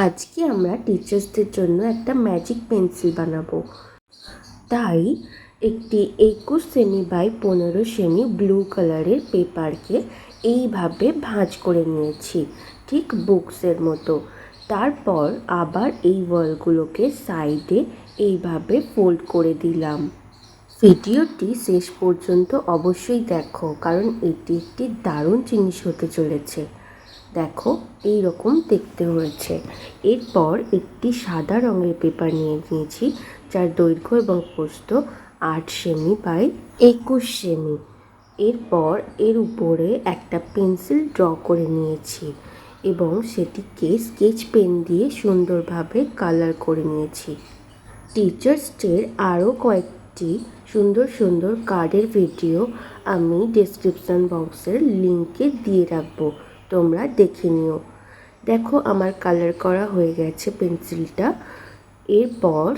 আজকে আমরা টিচার্সদের জন্য একটা ম্যাজিক পেন্সিল বানাবো। তাই একটি 21 সেমি বাই 15 সেমি ব্লু কালারের পেপারকে এইভাবে ভাঁজ করে নিয়েছি, ঠিক বুকসের মতো। তারপর আবার এই ওয়ালগুলোকে সাইডে এইভাবে ফোল্ড করে দিলাম। ভিডিওটি শেষ পর্যন্ত অবশ্যই দেখো, কারণ এটি একটি দারুণ জিনিস হতে চলেছে। দেখো এই রকম দেখতে হয়েছে। এরপর একটি সাদা রঙের পেপার নিয়ে নিয়েছি, যার দৈর্ঘ্য এবং প্রস্থ 8 সেমি বাই 21 সেমি। এরপর এর উপরে একটা পেন্সিল ড্র করে নিয়েছি এবং সেটিকে স্কেচ পেন দিয়ে সুন্দরভাবে কালার করে নিয়েছি। টিচার্স ডের আরও কয়েকটি সুন্দর সুন্দর কার্ডের ভিডিও আমি ডেসক্রিপশান বক্সের লিঙ্কে দিয়ে রাখবো, তোমরা দেখে নিও। দেখো আমার কালার করা হয়ে গেছে পেন্সিলটা। এরপর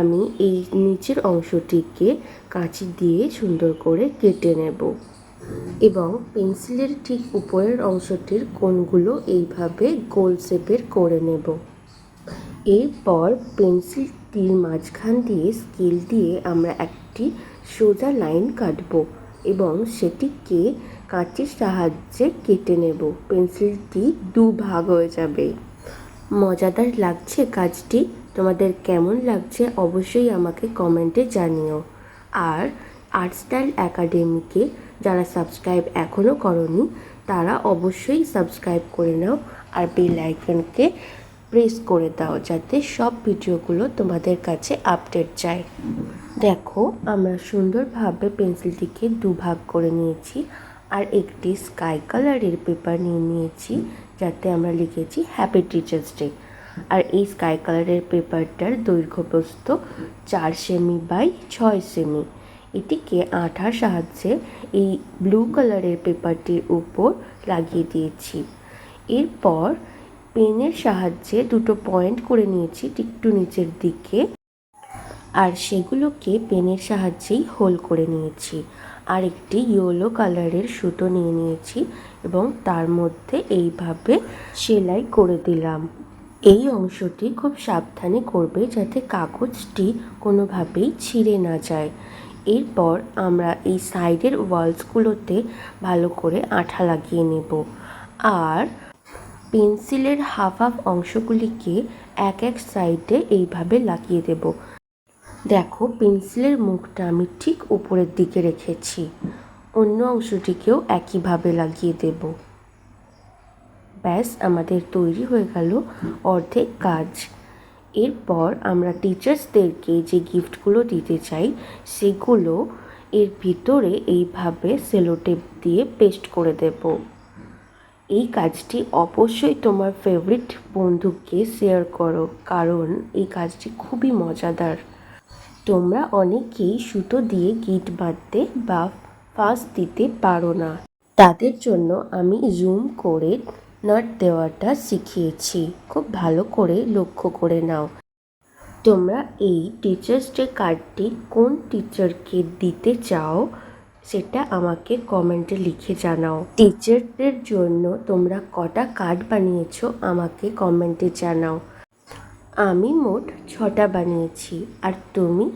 আমি এই নিচের অংশটিকে কাঁচি দিয়ে সুন্দর করে কেটে নেব এবং পেন্সিলের ঠিক উপরের অংশটির কোণগুলো এইভাবে গোল শেপের করে নেব। এরপর পেন্সিলটির মাঝখান দিয়ে স্কেল দিয়ে আমরা একটি সোজা লাইন কাটব এবং সেটিকে কাঁচির সাহায্যে কেটে নেব। পেন্সিলটি দুভাগ হয়ে যাবে। মজাদার লাগছে কাজটি? তোমাদের কেমন লাগছে অবশ্যই আমাকে কমেন্টে জানিও। আর আর্ট স্টাইল একাডেমিকে যারা সাবস্ক্রাইব এখনও করনি তারা অবশ্যই সাবস্ক্রাইব করে নাও আর বেল আইকনকে প্রেস করে দাও, যাতে সব ভিডিওগুলো তোমাদের কাছে আপডেট যায়। দেখো আমরা সুন্দরভাবে পেন্সিলটিকে দুভাগ করে নিয়েছি আর একটি স্কাই কালারের পেপার নিয়ে নিয়েছি, যাতে আমরা লিখেছি হ্যাপি টিচার্স ডে। আর এই স্কাই কালারের পেপারটার দৈর্ঘ্য প্রস্থ 4 সেমি বাই 6 সেমি। এটিকে আঠার সাহায্যে এই ব্লু কালারের পেপারটির উপর লাগিয়ে দিয়েছি। এরপর পেনের সাহায্যে দুটো পয়েন্ট করে নিয়েছি একটু নিচের দিকে, আর সেগুলোকে পেনের সাহায্যেই হোল করে নিয়েছি। আর একটি ইয়েলো কালারের সুতো নিয়ে নিয়েছি এবং তার মধ্যে এইভাবে সেলাই করে দিলাম। এই অংশটি খুব সাবধানে করবে যাতে কাগজটি কোনোভাবেই ছিঁড়ে না যায়। এরপর আমরা এই সাইডের ওয়ালসগুলোতে ভালো করে আঠা লাগিয়ে নেব আর পেন্সিলের হাফ হাফ অংশগুলিকে এক এক সাইডে এইভাবে লাগিয়ে দেব। দেখো পেন্সিলের মুখটা আমি ঠিক উপরের দিকে রেখেছি, অন্য অংশটিকেও একইভাবে লাগিয়ে দেব। ব্যাস আমাদের তৈরি হয়ে গেল অর্ধেক কাজ। এরপর আমরা টিচার্সদেরকে যে গিফটগুলো দিতে চাই সেগুলো এর ভিতরে এইভাবে সেলোটেপ দিয়ে পেস্ট করে দেব। এই কাজটি অবশ্যই তোমার ফেভারিট বন্ধুকে শেয়ার করো, কারণ এই কাজটি খুবই মজাদার। তোমরা অনেকেই সুতো দিয়ে গিট বাঁধতে বা ফাঁস দিতে পারো না, তাদের জন্য আমি জুম করে নাট দেওয়াটা শিখিয়েছি। খুব ভালো করে লক্ষ্য করে নাও। তোমরা এই টিচার্স ডে কার্ডটি কোন টিচারকে দিতে চাও সেটা আমাকে কমেন্টে লিখে জানাও। টিচারদের জন্য তোমরা কটা কার্ড বানিয়েছো আমাকে কমেন্টে জানাও। আমি মোট 6টা বানিয়েছি, আর তুমি?